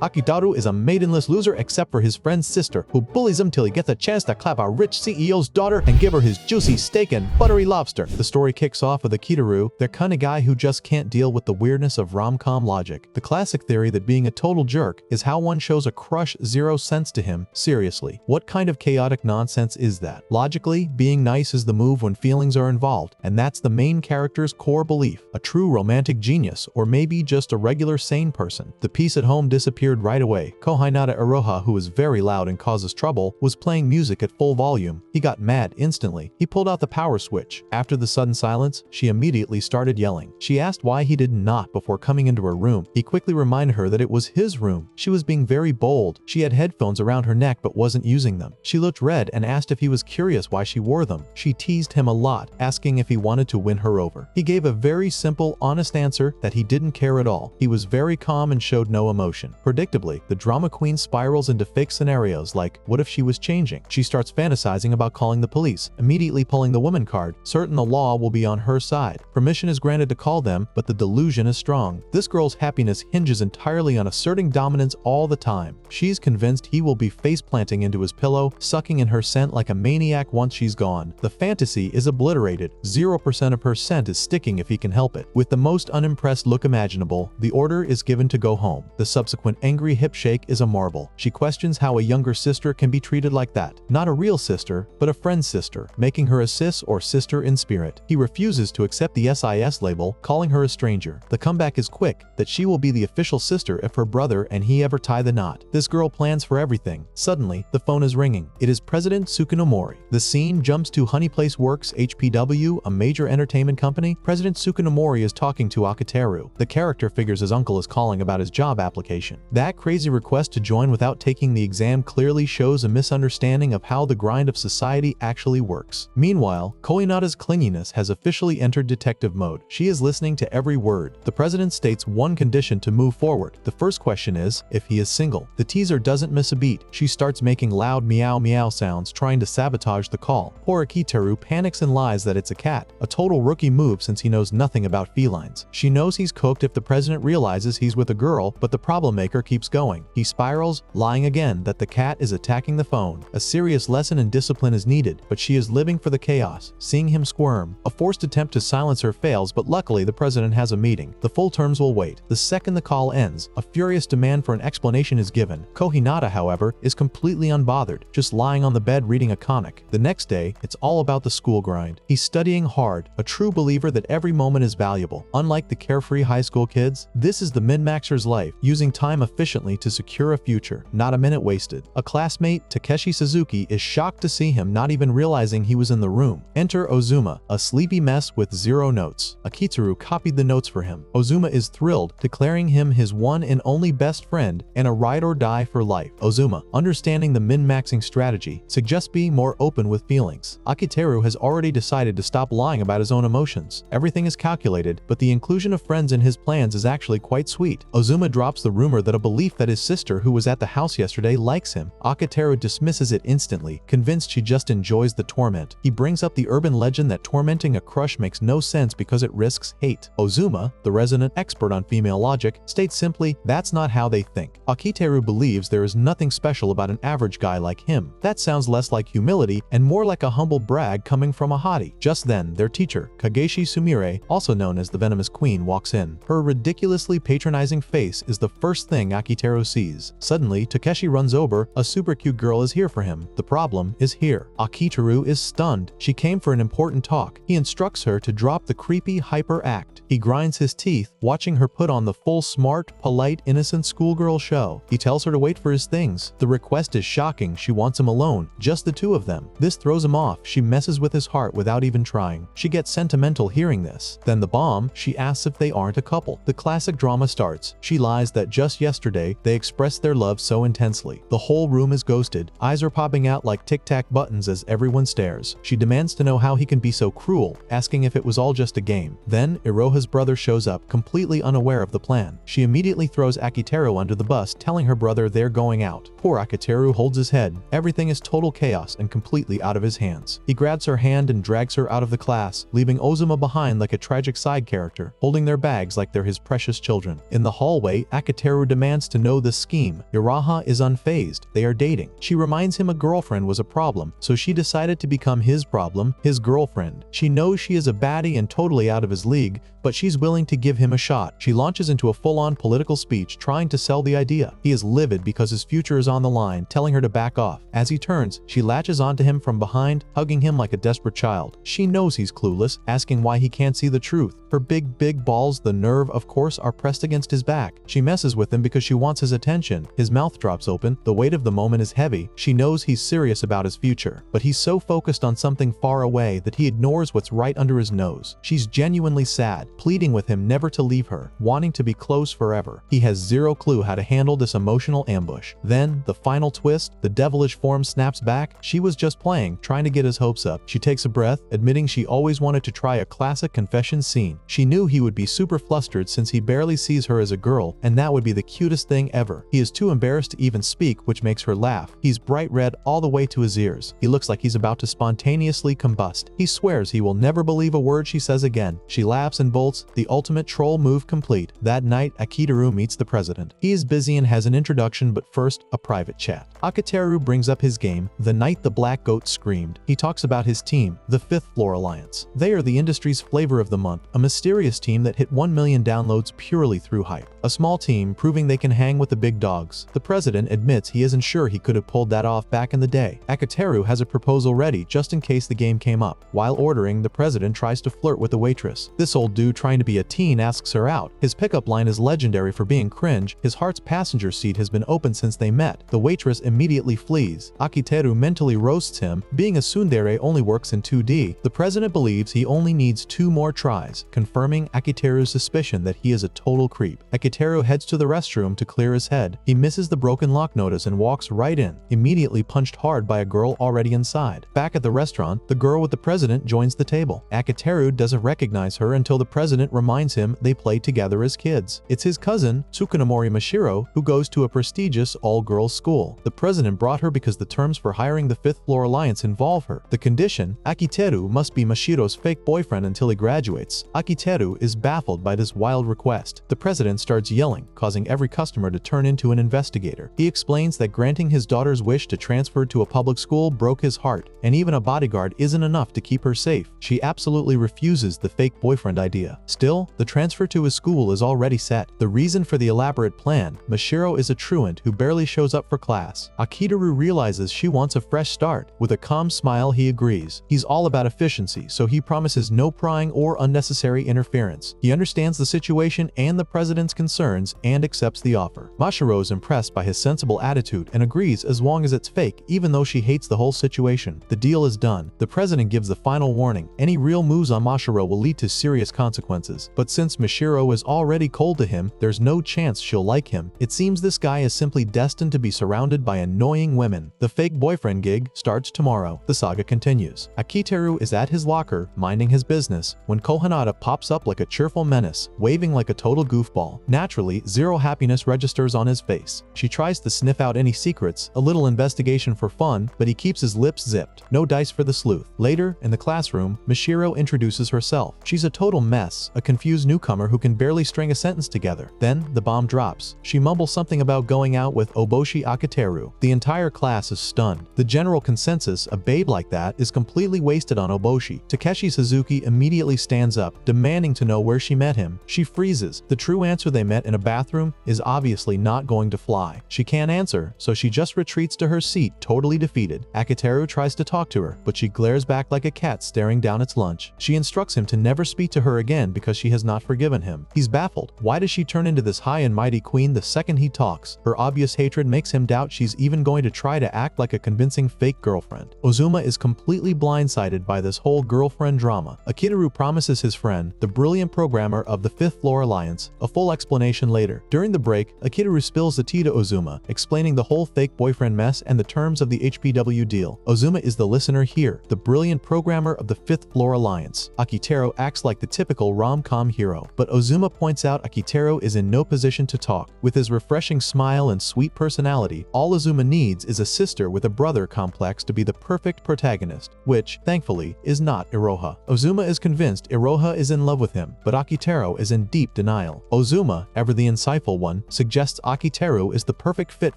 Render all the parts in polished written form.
Akitaru is a maidenless loser except for his friend's sister, who bullies him till he gets a chance to clap a rich CEO's daughter and give her his juicy steak and buttery lobster. The story kicks off with Akitaru, the kind of guy who just can't deal with the weirdness of rom-com logic. The classic theory that being a total jerk is how one shows a crush 0 sense to him. Seriously, what kind of chaotic nonsense is that? Logically, being nice is the move when feelings are involved, and that's the main character's core belief. A true romantic genius, or maybe just a regular sane person. The peace at home disappeared right away. Kohinata Iroha, who is very loud and causes trouble, was playing music at full volume. He got mad instantly. He pulled out the power switch. After the sudden silence, she immediately started yelling. She asked why he did not before coming into her room. He quickly reminded her that it was his room. She was being very bold. She had headphones around her neck but wasn't using them. She looked red and asked if he was curious why she wore them. She teased him a lot, asking if he wanted to win her over. He gave a very simple, honest answer that he didn't care at all. He was very calm and showed no emotion. Predictably, the drama queen spirals into fake scenarios like, what if she was changing? She starts fantasizing about calling the police, immediately pulling the woman card, certain the law will be on her side. Permission is granted to call them, but the delusion is strong. This girl's happiness hinges entirely on asserting dominance all the time. She's convinced he will be face-planting into his pillow, sucking in her scent like a maniac once she's gone. The fantasy is obliterated. 0% of her scent is sticking if he can help it. With the most unimpressed look imaginable, the order is given to go home. The subsequent angry hip shake is a marvel. She questions how a younger sister can be treated like that. Not a real sister, but a friend's sister, making her a sis or sister in spirit. He refuses to accept the SIS label, calling her a stranger. The comeback is quick, that she will be the official sister if her brother and he ever tie the knot. This girl plans for everything. Suddenly, the phone is ringing. It is President Tsukunomori. The scene jumps to Honey Place Works HPW, a major entertainment company. President Tsukunomori is talking to Akitaru. The character figures his uncle is calling about his job application. That crazy request to join without taking the exam clearly shows a misunderstanding of how the grind of society actually works. Meanwhile, Koinata's clinginess has officially entered detective mode. She is listening to every word. The president states one condition to move forward. The first question is if he is single. The teaser doesn't miss a beat. She starts making loud meow meow sounds, trying to sabotage the call. Poor Akitaru panics and lies that it's a cat. A total rookie move since he knows nothing about felines. She knows he's cooked if the president realizes he's with a girl, but the problem maker keeps going. He spirals, lying again that the cat is attacking the phone. A serious lesson in discipline is needed, but she is living for the chaos. Seeing him squirm, a forced attempt to silence her fails, but luckily the president has a meeting. The full terms will wait. The second the call ends, a furious demand for an explanation is given. Kohinata, however, is completely unbothered, just lying on the bed reading a comic. The next day, it's all about the school grind. He's studying hard, a true believer that every moment is valuable. Unlike the carefree high school kids, this is the min-maxer's life, using time efficiently to secure a future, not a minute wasted. A classmate, Takeshi Suzuki, is shocked to see him, not even realizing he was in the room. Enter Ozuma, a sleepy mess with 0 notes. Akitaru copied the notes for him. Ozuma is thrilled, declaring him his one and only best friend and a ride or die for life. Ozuma, understanding the min-maxing strategy, suggests being more open with feelings. Akitaru has already decided to stop lying about his own emotions. Everything is calculated, but the inclusion of friends in his plans is actually quite sweet. Ozuma drops the rumor that a belief that his sister, who was at the house yesterday, likes him. Akitaru dismisses it instantly, convinced she just enjoys the torment. He brings up the urban legend that tormenting a crush makes no sense because it risks hate. Ozuma, the resident expert on female logic, states simply, that's not how they think. Akitaru believes there is nothing special about an average guy like him. That sounds less like humility and more like a humble brag coming from a hottie. Just then, their teacher, Kageshi Sumire, also known as the Venomous Queen, walks in. Her ridiculously patronizing face is the first thing Akitaru sees. Suddenly, Takeshi runs over. A super cute girl is here for him. The problem is here. Akitaru is stunned. She came for an important talk. He instructs her to drop the creepy hyper act. He grinds his teeth, watching her put on the full smart, polite, innocent schoolgirl show. He tells her to wait for his things. The request is shocking. She wants him alone, just the two of them. This throws him off. She messes with his heart without even trying. She gets sentimental hearing this. Then the bomb, she asks if they aren't a couple. The classic drama starts. She lies that just yesterday, they expressed their love so intensely. The whole room is ghosted. Eyes are popping out like tic-tac buttons as everyone stares. She demands to know how he can be so cruel, asking if it was all just a game. Then, Iroha's brother shows up, completely unaware of the plan. She immediately throws Akitaru under the bus, telling her brother they're going out. Poor Akitaru holds his head. Everything is total chaos and completely out of his hands. He grabs her hand and drags her out of the class, leaving Ozuma behind like a tragic side character, holding their bags like they're his precious children. In the hallway, Akitaru demands fans to know the scheme. Iraha is unfazed. They are dating. She reminds him a girlfriend was a problem, so she decided to become his problem, his girlfriend. She knows she is a baddie and totally out of his league, but she's willing to give him a shot. She launches into a full-on political speech trying to sell the idea. He is livid because his future is on the line, telling her to back off. As he turns, she latches onto him from behind, hugging him like a desperate child. She knows he's clueless, asking why he can't see the truth. Her big balls, the nerve of course, are pressed against his back. She messes with him because she wants his attention. His mouth drops open. The weight of the moment is heavy. She knows he's serious about his future, but he's so focused on something far away that he ignores what's right under his nose. She's genuinely sad, pleading with him never to leave her, wanting to be close forever. He has zero clue how to handle this emotional ambush. Then, the final twist, the devilish form snaps back. She was just playing, trying to get his hopes up. She takes a breath, admitting she always wanted to try a classic confession scene. She knew he would be super flustered since he barely sees her as a girl, and that would be the cutest thing ever. He is too embarrassed to even speak, which makes her laugh. He's bright red all the way to his ears. He looks like he's about to spontaneously combust. He swears he will never believe a word she says again. She laughs and bolts, the ultimate troll move complete. That night, Akiteru meets the president. He is busy and has an introduction, but first, a private chat. Akiteru brings up his game, The Night the Black Goat Screamed. He talks about his team, the Fifth Floor Alliance. They are the industry's flavor of the month, a mysterious team that hit 1 million downloads purely through hype. A small team proving they can hang with the big dogs. The president admits he isn't sure he could have pulled that off back in the day. Akiteru has a proposal ready just in case the game came up. While ordering, the president tries to flirt with the waitress. This old dude trying to be a teen asks her out. His pickup line is legendary for being cringe. His heart's passenger seat has been open since they met. The waitress immediately flees. Akiteru mentally roasts him. Being a tsundere only works in 2D. The president believes he only needs 2 more tries, confirming Akiteru's suspicion that he is a total creep. Akiteru heads to the restroom to clear his head. He misses the broken lock notice and walks right in, immediately punched hard by a girl already inside. Back at the restaurant, the girl with the president joins the table. Akiteru doesn't recognize her until the president reminds him they played together as kids. It's his cousin, Tsukunomori Mashiro, who goes to a prestigious all-girls school. The president brought her because the terms for hiring the Fifth Floor Alliance involve her. The condition, Akiteru must be Mashiro's fake boyfriend until he graduates. Akiteru is baffled by this wild request. The president starts yelling, causing every customer to turn into an investigator. He explains that granting his daughter's wish to transfer to a public school broke his heart, and even a bodyguard isn't enough to keep her safe. She absolutely refuses the fake boyfriend idea. Still, the transfer to his school is already set. The reason for the elaborate plan, Mashiro is a truant who barely shows up for class. Akiteru realizes she wants a fresh start. With a calm smile, he agrees. He's all about efficiency, so he promises no prying or unnecessary interference. He understands the situation and the president's concerns and accepts the offer. Mashiro is impressed by his sensible attitude and agrees as long as it's fake, even though she hates the whole situation. The deal is done. The president gives the final warning. Any real moves on Mashiro will lead to serious consequences. But since Mashiro is already cold to him, there's no chance she'll like him. It seems this guy is simply destined to be surrounded by annoying women. The fake boyfriend gig starts tomorrow. The saga continues. Akiteru is at his locker, minding his business, when Kohanada pops up like a cheerful menace, waving like a total goofball. Naturally, zero happiness registers on his face. She tries to sniff out any secrets, a little investigation for fun, but he keeps his lips zipped. No dice for the sleuth. Later, in the classroom, Mashiro introduces herself. She's a total mess, a confused newcomer who can barely string a sentence together. Then, the bomb drops. She mumbles something about going out with Oboshi Akiteru. The entire class is stunned. The general consensus, a babe like that, is completely wasted on Oboshi. Takeshi Suzuki immediately stands up, demanding to know where she met him. She freezes. The true answer, they met in a bathroom, is obviously not going to fly. She can't answer, so she just retreats to her seat, totally defeated. Akiteru tries to talk to her, but she glares back like a cat staring down its lunch. She instructs him to never speak to her again because she has not forgiven him. He's baffled. Why does she turn into this high and mighty queen the second he talks? Her obvious hatred makes him doubt she's even going to try to act like a convincing fake girlfriend. Ozuma is completely blindsided by this whole girlfriend drama. Akiteru promises his friend, the brilliant programmer of the Fifth Floor Alliance, a full explanation later. During the break, Akiteru spills the tea to Ozuma, explaining the whole fake boyfriend mess and the terms of the HPW deal. Ozuma is the listener here, the brilliant programmer of the Fifth Floor Alliance. Akiteru acts like the typical typical rom-com hero. But Ozuma points out Akiteru is in no position to talk. With his refreshing smile and sweet personality, all Ozuma needs is a sister with a brother complex to be the perfect protagonist, which, thankfully, is not Iroha. Ozuma is convinced Iroha is in love with him, but Akiteru is in deep denial. Ozuma, ever the insightful one, suggests Akiteru is the perfect fit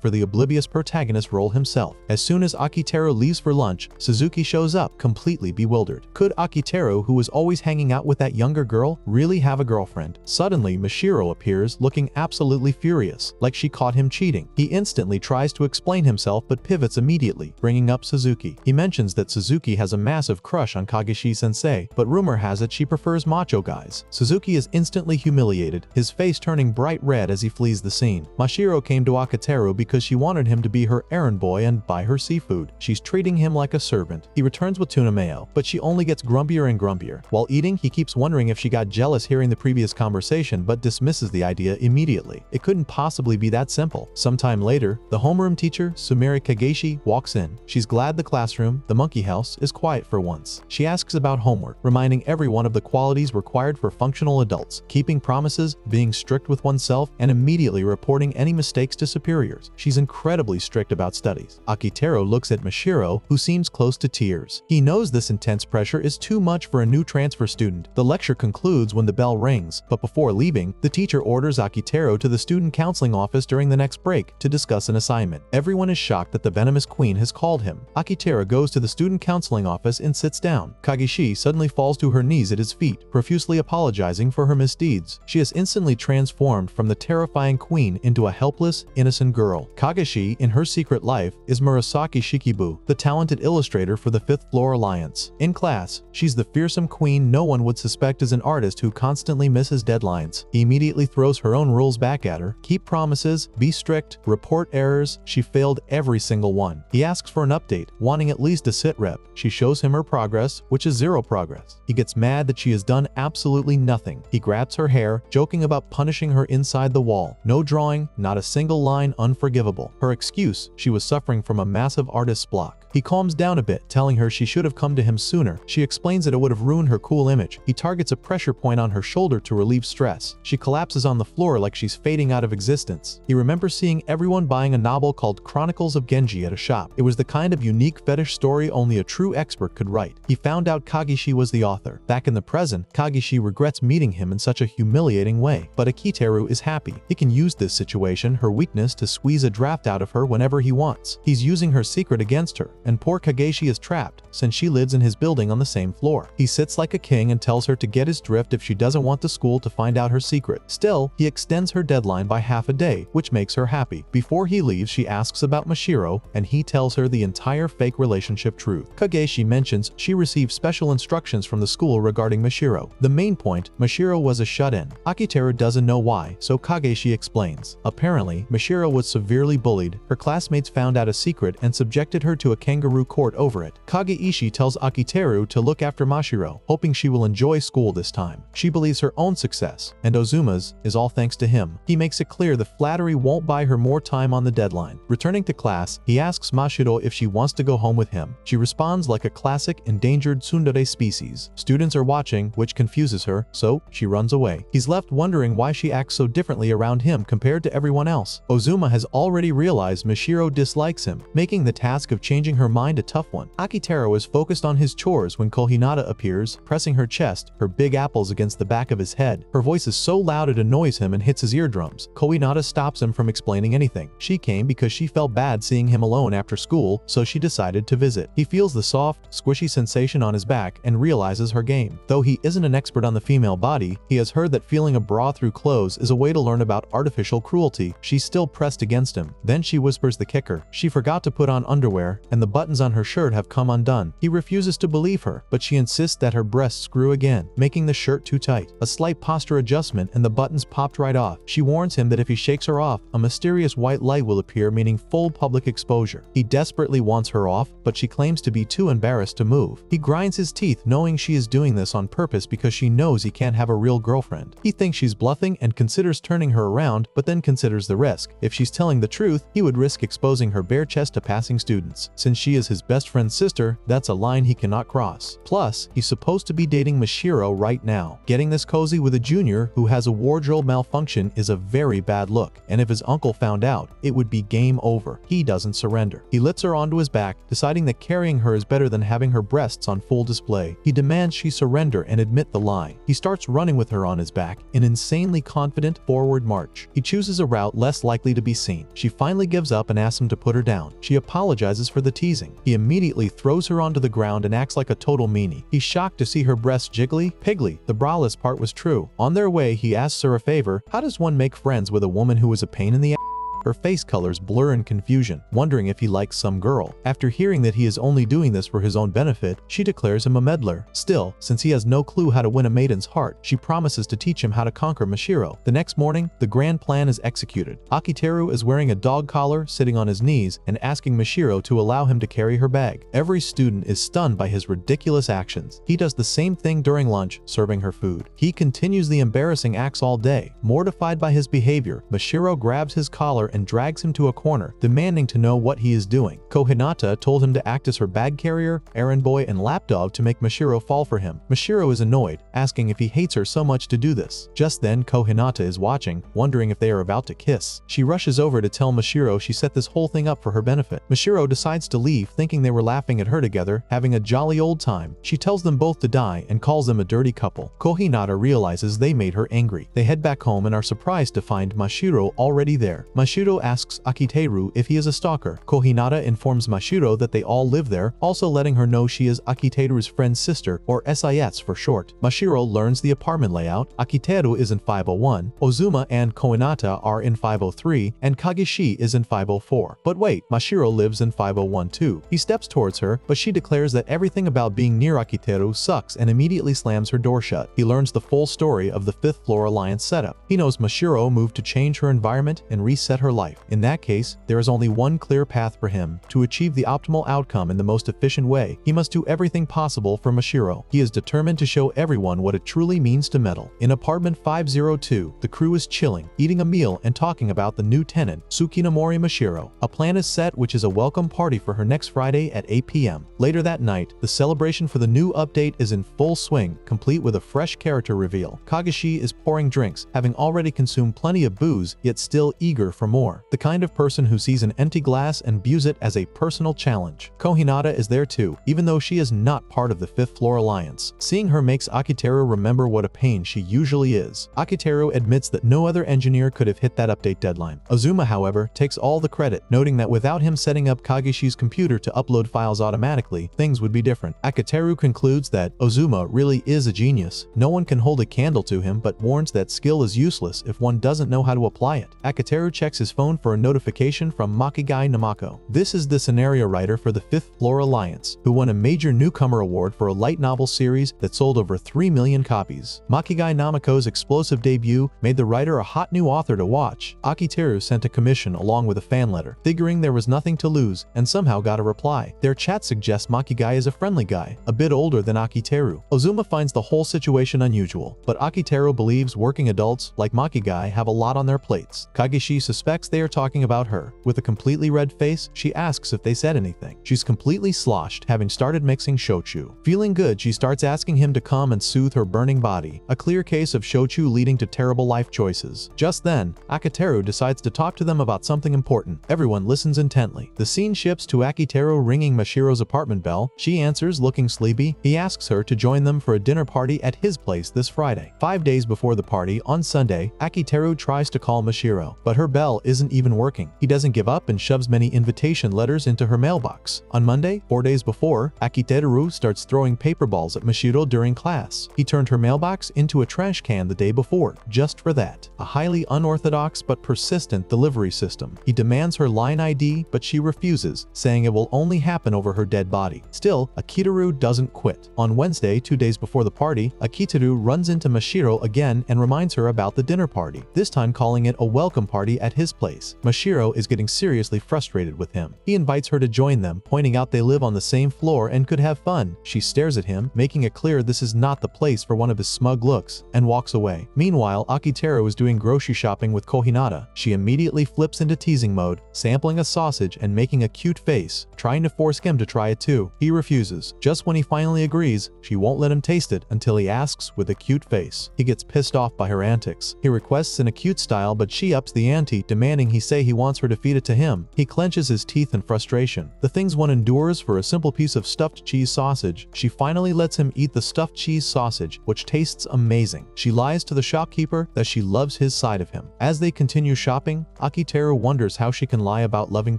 for the oblivious protagonist role himself. As soon as Akiteru leaves for lunch, Suzuki shows up, completely bewildered. Could Akiteru, who was always hanging out with that younger girl, really have a girlfriend? Suddenly, Mashiro appears, looking absolutely furious, like she caught him cheating. He instantly tries to explain himself but pivots immediately, bringing up Suzuki. He mentions that Suzuki has a massive crush on Kageshi-sensei, but rumor has it she prefers macho guys. Suzuki is instantly humiliated, his face turning bright red as he flees the scene. Mashiro came to Akiteru because she wanted him to be her errand boy and buy her seafood. She's treating him like a servant. He returns with tuna mayo, but she only gets grumpier and grumpier. While eating, he keeps wondering if she got jealous hearing the previous conversation but dismisses the idea immediately. It couldn't possibly be that simple. Sometime later, the homeroom teacher, Sumire Kageshi, walks in. She's glad the classroom, the monkey house, is quiet for once. She asks about homework, reminding everyone of the qualities required for functional adults: keeping promises, being strict with oneself, and immediately reporting any mistakes to superiors. She's incredibly strict about studies. Akiteru looks at Mashiro, who seems close to tears. He knows this intense pressure is too much for a new transfer student. The lecture concludes when the bell rings, but before leaving, the teacher orders Akiteru to the student counseling office during the next break to discuss an assignment. Everyone is shocked that the venomous queen has called him. Akiteru goes to the student counseling office and sits down. Kageshi suddenly falls to her knees at his feet, profusely apologizing for her misdeeds. She is instantly transformed from the terrifying queen into a helpless, innocent girl. Kageshi, in her secret life, is Murasaki Shikibu, the talented illustrator for the Fifth Floor Alliance. In class, she's the fearsome queen no one would suspect is an artist who constantly misses deadlines. He immediately throws her own rules back at her: keep promises, be strict, report errors. She failed every single one. He asks for an update, wanting at least a sit rep. She shows him her progress, which is zero progress. He gets mad that she has done absolutely nothing. He grabs her hair, joking about punishing her inside the wall. No drawing, not a single line, unforgivable. Her excuse: she was suffering from a massive artist's block. He calms down a bit, telling her she should have come to him sooner. She explains that it would have ruined her cool image. He targets a pressure point on her shoulder to relieve stress. She collapses on the floor like she's fading out of existence. He remembers seeing everyone buying a novel called Chronicles of Genji at a shop. It was the kind of unique fetish story only a true expert could write. He found out Kageshi was the author. Back in the present, Kageshi regrets meeting him in such a humiliating way. But Akiteru is happy. He can use this situation, her weakness, to squeeze a draft out of her whenever he wants. He's using her secret against her, and poor Kageshi is trapped, since she lives in his building on the same floor. He sits like a king and tells her to get his drift if she doesn't want the school to find out her secret. Still, he extends her deadline by half a day, which makes her happy. Before he leaves, she asks about Mashiro, and he tells her the entire fake relationship truth. Kageshi mentions she received special instructions from the school regarding Mashiro. The main point: Mashiro was a shut-in. Akiteru doesn't know why, so Kageshi explains. Apparently, Mashiro was severely bullied. Her classmates found out a secret and subjected her to a kangaroo court over it. Kageishi tells Akiteru to look after Mashiro, hoping she will enjoy school this time. She believes her own success, and Ozuma's, is all thanks to him. He makes it clear the flattery won't buy her more time on the deadline. Returning to class, he asks Mashiro if she wants to go home with him. She responds like a classic endangered tsundere species. Students are watching, which confuses her, so she runs away. He's left wondering why she acts so differently around him compared to everyone else. Ozuma has already realized Mashiro dislikes him, making the task of changing her mind a tough one. Akiteru is focused on his chores when Kohinata appears, pressing her chest, her big apples against the back of his head. Her voice is so loud it annoys him and hits his eardrums. Kohinata stops him from explaining anything. She came because she felt bad seeing him alone after school, so she decided to visit. He feels the soft, squishy sensation on his back and realizes her game. Though he isn't an expert on the female body, he has heard that feeling a bra through clothes is a way to learn about artificial cruelty. She's still pressed against him. Then she whispers the kicker: she forgot to put on underwear, and the buttons on her shirt have come undone. He refuses to believe her, but she insists that her breasts grew again, making the shirt too tight. A slight posture adjustment and the buttons popped right off. She warns him that if he shakes her off, a mysterious white light will appear, meaning full public exposure. He desperately wants her off, but she claims to be too embarrassed to move. He grinds his teeth, knowing she is doing this on purpose because she knows he can't have a real girlfriend. He thinks she's bluffing and considers turning her around, but then considers the risk. If she's telling the truth, he would risk exposing her bare chest to passing students. Since she is his best friend's sister, that's a line he cannot cross. Plus, he's supposed to be dating Mashiro right right now. Getting this cozy with a junior who has a wardrobe malfunction is a very bad look, and if his uncle found out, it would be game over. He doesn't surrender. He lifts her onto his back, deciding that carrying her is better than having her breasts on full display. He demands she surrender and admit the lie. He starts running with her on his back, an insanely confident forward march. He chooses a route less likely to be seen. She finally gives up and asks him to put her down. She apologizes for the teasing. He immediately throws her onto the ground and acts like a total meanie. He's shocked to see her breasts jiggly, piggly. The braless part was true. On their way, he asks her a favor. How does one make friends with a woman who is a pain in the ass? Her face colors blur in confusion, wondering if he likes some girl. After hearing that he is only doing this for his own benefit, she declares him a meddler. Still, since he has no clue how to win a maiden's heart, she promises to teach him how to conquer Mashiro. The next morning, the grand plan is executed. Akiteru is wearing a dog collar, sitting on his knees, and asking Mashiro to allow him to carry her bag. Every student is stunned by his ridiculous actions. He does the same thing during lunch, serving her food. He continues the embarrassing acts all day. Mortified by his behavior, Mashiro grabs his collar and drags him to a corner, demanding to know what he is doing. Kohinata told him to act as her bag carrier, errand boy, and lapdog to make Mashiro fall for him. Mashiro is annoyed, asking if he hates her so much to do this. Just then, Kohinata is watching, wondering if they are about to kiss. She rushes over to tell Mashiro she set this whole thing up for her benefit. Mashiro decides to leave, thinking they were laughing at her together, having a jolly old time. She tells them both to die and calls them a dirty couple. Kohinata realizes they made her angry. They head back home and are surprised to find Mashiro already there. Mashiro asks Akiteru if he is a stalker. Kohinata informs Mashiro that they all live there, also letting her know she is Akiteru's friend's sister, or SIS for short. Mashiro learns the apartment layout. Akiteru is in 501, Ozuma and Kohinata are in 503, and Kageshi is in 504. But wait, Mashiro lives in 501 too. He steps towards her, but she declares that everything about being near Akiteru sucks and immediately slams her door shut. He learns the full story of the 5th Floor Alliance setup. He knows Mashiro moved to change her environment and reset her life. In that case, there is only one clear path for him. To achieve the optimal outcome in the most efficient way, he must do everything possible for Mashiro. He is determined to show everyone what it truly means to meddle. In apartment 502, the crew is chilling, eating a meal and talking about the new tenant, Tsukinomori Mashiro. A plan is set, which is a welcome party for her next Friday at 8 p.m. Later that night, the celebration for the new update is in full swing, complete with a fresh character reveal. Kageshi is pouring drinks, having already consumed plenty of booze, yet still eager for more. The kind of person who sees an empty glass and views it as a personal challenge. Kohinata is there too, even though she is not part of the 5th Floor Alliance. Seeing her makes Akiteru remember what a pain she usually is. Akiteru admits that no other engineer could have hit that update deadline. Ozuma, however, takes all the credit, noting that without him setting up Kageshi's computer to upload files automatically, things would be different. Akiteru concludes that Ozuma really is a genius. No one can hold a candle to him, but warns that skill is useless if one doesn't know how to apply it. Akiteru checks his phone for a notification from Makigai Namako. This is the scenario writer for the 5th Floor Alliance, who won a major newcomer award for a light novel series that sold over 3 million copies. Makigai Namako's explosive debut made the writer a hot new author to watch. Akiteru sent a commission along with a fan letter, figuring there was nothing to lose, and somehow got a reply. Their chat suggests Makigai is a friendly guy, a bit older than Akiteru. Ozuma finds the whole situation unusual, but Akiteru believes working adults like Makigai have a lot on their plates. Kageshi suspects they are talking about her. With a completely red face, she asks if they said anything. She's completely sloshed, having started mixing shochu. Feeling good, she starts asking him to come and soothe her burning body, a clear case of shochu leading to terrible life choices. Just then, Akiteru decides to talk to them about something important. Everyone listens intently. The scene shifts to Akiteru ringing Mashiro's apartment bell. She answers, looking sleepy. He asks her to join them for a dinner party at his place this Friday. 5 days before the party, on Sunday, Akiteru tries to call Mashiro, but her bell isn't even working. He doesn't give up and shoves many invitation letters into her mailbox. On Monday, 4 days before, Akiteru starts throwing paper balls at Mashiro during class. He turned her mailbox into a trash can the day before, just for that. A highly unorthodox but persistent delivery system. He demands her line ID, but she refuses, saying it will only happen over her dead body. Still, Akiteru doesn't quit. On Wednesday, 2 days before the party, Akiteru runs into Mashiro again and reminds her about the dinner party, this time calling it a welcome party at his place. Mashiro is getting seriously frustrated with him. He invites her to join them, pointing out they live on the same floor and could have fun. She stares at him, making it clear this is not the place for one of his smug looks, and walks away. Meanwhile, Akiteru is doing grocery shopping with Kohinata. She immediately flips into teasing mode, sampling a sausage and making a cute face, trying to force him to try it too. He refuses. Just when he finally agrees, she won't let him taste it until he asks with a cute face. He gets pissed off by her antics. He requests in a cute style, but she ups the ante, demanding he say he wants her to feed it to him. He clenches his teeth in frustration. The things one endures for a simple piece of stuffed cheese sausage. She finally lets him eat the stuffed cheese sausage, which tastes amazing. She lies to the shopkeeper that she loves his side of him. As they continue shopping, Akiteru wonders how she can lie about loving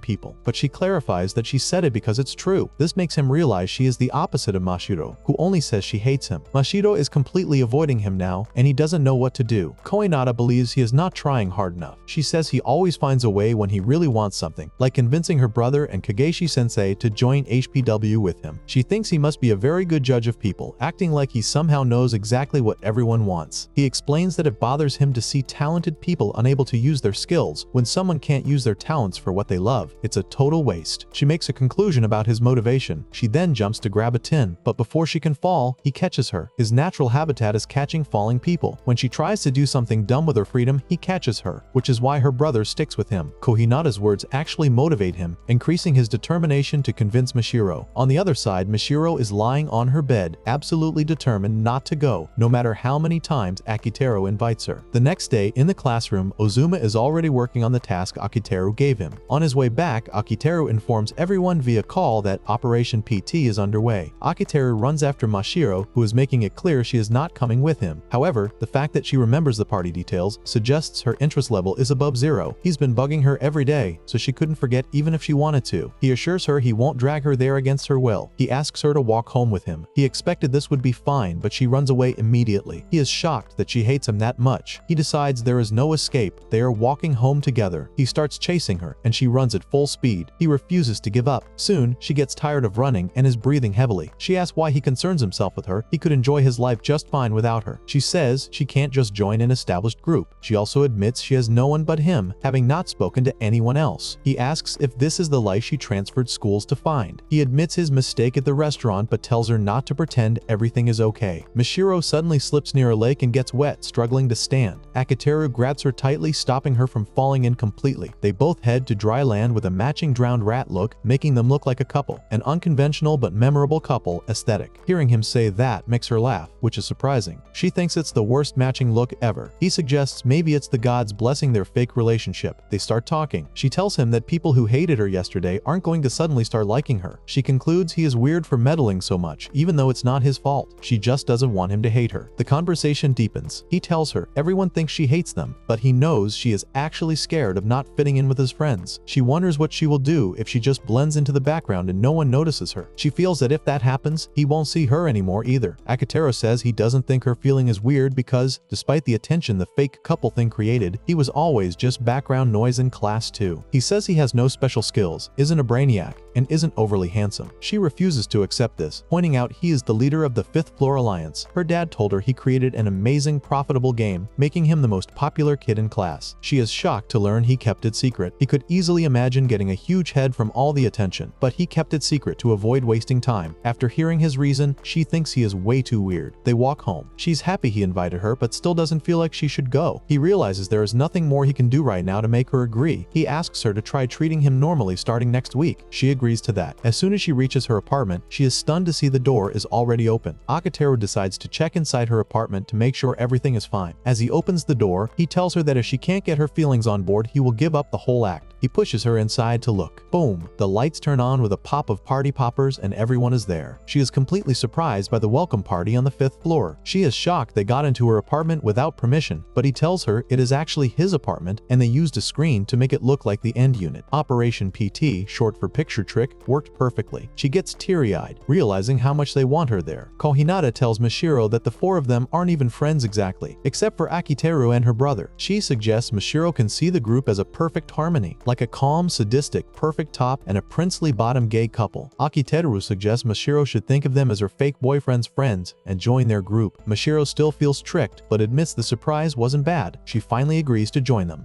people, but she clarifies that she said it because it's true. This makes him realize she is the opposite of Mashiro, who only says she hates him. Mashiro is completely avoiding him now, and he doesn't know what to do. Koinata believes he is not trying hard enough. She says he always finds a way when he really wants something, like convincing her brother and Kageshi-sensei to join HPW with him. She thinks he must be a very good judge of people, acting like he somehow knows exactly what everyone wants. He explains that it bothers him to see talented people unable to use their skills. When someone can't use their talents for what they love, it's a total waste. She makes a conclusion about his motivation. She then jumps to grab a tin, but before she can fall, he catches her. His natural habitat is catching falling people. When she tries to do something dumb with her freedom, he catches her, which is why her brother sticks with him. Kohinata's words actually motivate him, increasing his determination to convince Mashiro. On the other side, Mashiro is lying on her bed, absolutely determined not to go, no matter how many times Akiteru invites her. The next day, in the classroom, Ozuma is already working on the task Akiteru gave him. On his way back, Akiteru informs everyone via call that Operation PT is underway. Akiteru runs after Mashiro, who is making it clear she is not coming with him. However, the fact that she remembers the party details suggests her interest level is above zero. He's been bugging her every day, so she couldn't forget even if she wanted to. He assures her he won't drag her there against her will. He asks her to walk home with him. He expected this would be fine, but she runs away immediately. He is shocked that she hates him that much. He decides there is no escape. They are walking home together. He starts chasing her, and she runs at full speed. He refuses to give up. Soon, she gets tired of running and is breathing heavily. She asks why he concerns himself with her. He could enjoy his life just fine without her. She says she can't just join an established group. She also admits she has no one but him, having not spoken to anyone else. He asks if this is the life she transferred schools to find. He admits his mistake at the restaurant but tells her not to pretend everything is okay. Mashiro suddenly slips near a lake and gets wet, struggling to stand. Akiteru grabs her tightly, stopping her from falling in completely. They both head to dry land with a matching drowned rat look, making them look like a couple. An unconventional but memorable couple aesthetic. Hearing him say that makes her laugh, which is surprising. She thinks it's the worst matching look ever. He suggests maybe it's the gods blessing their fake relationship. They start talking. She tells him that people who hated her yesterday aren't going to suddenly start liking her. She concludes he is weird for meddling so much, even though it's not his fault. She just doesn't want him to hate her. The conversation deepens. He tells her everyone thinks she hates them, but he knows she is actually scared of not fitting in with his friends. She wonders what she will do if she just blends into the background and no one notices her. She feels that if that happens, he won't see her anymore either. Akiteru says he doesn't think her feeling is weird because, despite the attention the fake couple thing created, he was always just background noise in class too. He says he has no special skills, isn't a brainiac, and isn't overly handsome. She refuses to accept this, pointing out he is the leader of the 5th Floor Alliance. Her dad told her he created an amazing, profitable game, making him the most popular kid in class. She is shocked to learn he kept it secret. He could easily imagine getting a huge head from all the attention, but he kept it secret to avoid wasting time. After hearing his reason, she thinks he is way too weird. They walk home. She's happy he invited her, but still doesn't feel like she should go. He realizes there is nothing more he can do right now to make her agree. He asks her to try treating him normally starting next week. She agrees to that. As soon as she reaches her apartment, she is stunned to see the door is already open. Akiteru decides to check inside her apartment to make sure everything is fine. As he opens the door, he tells her that if she can't get her feelings on board, he will give up the whole act. He pushes her inside to look. Boom! The lights turn on with a pop of party poppers and everyone is there. She is completely surprised by the welcome party on the 5th floor. She is shocked they got into her apartment without permission, but he tells her it is actually his apartment and they used a screen to make it look like the end unit. Operation PT, short for picture trick, worked perfectly. She gets teary-eyed, realizing how much they want her there. Kohinata tells Mashiro that the four of them aren't even friends exactly, except for Akiteru and her brother. She suggests Mashiro can see the group as a perfect harmony, like a calm, sadistic, perfect top and a princely bottom gay couple. Akiteru suggests Mashiro should think of them as her fake boyfriend's friends and join their group. Mashiro still feels tricked, but admits the surprise wasn't bad. She finally agrees to join them.